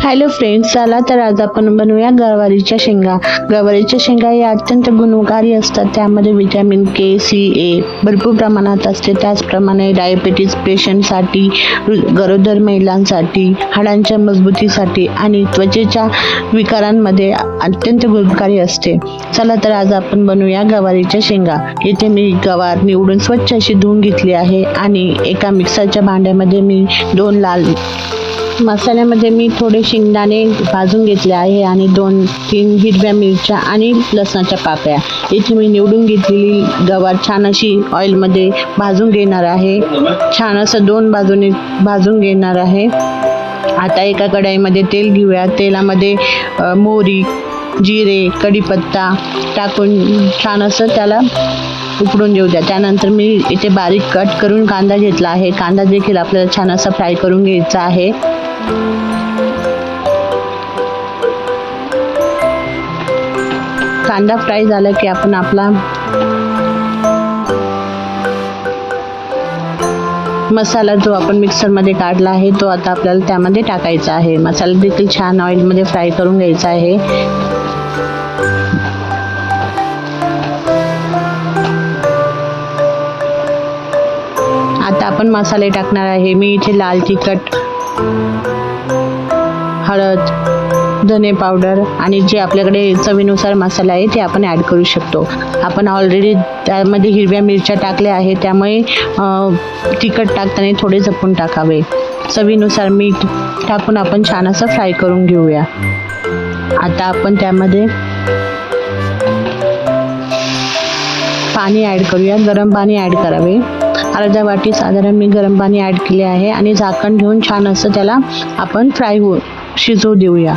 Hello friends, चला तर आज आपण बनवूया गवारीच्या शेंगा. गवारीच्या शेंगा या अत्यंत गुणकारी असतात. त्यामध्ये विटॅमिन के, सी, ए भरपूर प्रमाणात असते. त्याचप्रमाणे डायबिटीज पेशंटसाठी, गरोदर महिलांसाठी, हाडांच्या मजबूतीसाठी आणि त्वचेच्या विकारांमध्ये अत्यंत गुणकारी असते. चला तर आज आपण बनवूया गवारीच्या शेंगा. इथे मी गवार निवडून स्वच्छ अशी धुवून घेतली आहे आणि एका मिक्सरच्या भांड्यामध्ये मी 2 लाल मसाल्यामध्ये मी थोडे शेंगदाणे भाजून घेतले आहे आणि 2-3 हिरव्या मिरच्या आणि लसणाच्या पाकळ्या. इथे मी निवडून घेतलेली गवार छान अशी ऑइलमध्ये भाजून घेणार आहे. छान असं 2 बाजूने भाजून घेणार आहे. आता एका कढईमध्ये तेल घेऊया. तेलामध्ये मोहरी, जिरे, कढीपत्ता टाकून छान असं त्याला उकडून घेऊ द्या. त्यानंतर मी इथे बारीक कट करून कांदा घेतला आहे. कांदा देखील आपल्याला छान असा फ्राय करून घ्यायचा आहे. कांदा फ्राय झाला की आपण आपला मसाला जो आपण मिक्सरमध्ये काढला आहे तो आता आपल्याला त्यामध्ये टाकायचा आहे. मसाला देखील छान ऑइलमध्ये फ्राय करून घ्यायचा आहे. आता आपण मसाले टाकणार आहे. मी इथे लाल तिखट, हळद, धने पावडर आणि जे आपल्याकडे चवीनुसार मसाला आहे ते आपण ॲड करू शकतो. आपण ऑलरेडी त्यामध्ये हिरव्या मिरच्या टाकल्या आहे, त्यामुळे तिखट टाकताना थोडे जपून टाकावे. चवीनुसार मीठ टाकून आपण छान असं फ्राय करून घेऊया. आता आपण त्यामध्ये पाणी ॲड करूया. गरम पाणी ॲड करावे. अर्धा वाटी साधारण मी गरम पाणी ॲड केले आहे आणि झाकण ठेवून छान असं त्याला आपण शिजवू देऊया.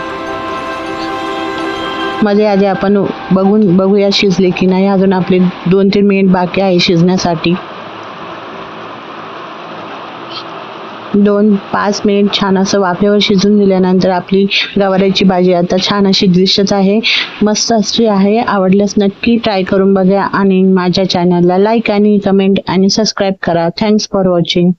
मध्ये आधी आपण बघूया शिजले की नाही. अजून आपले 2-3 मिनिट बाकी आहे शिजण्यासाठी. 2-5 मिनिट छान असं वाफेवर शिजून दिल्यानंतर आपली गवारीची भाजी आता छान अशी दिसत आहे. मस्त अशी आहे. आवडल्यास नक्की ट्राय करून बघा आणि माझ्या चॅनलला लाईक आणि कमेंट आणि सबस्क्राईब करा. Thanks for watching.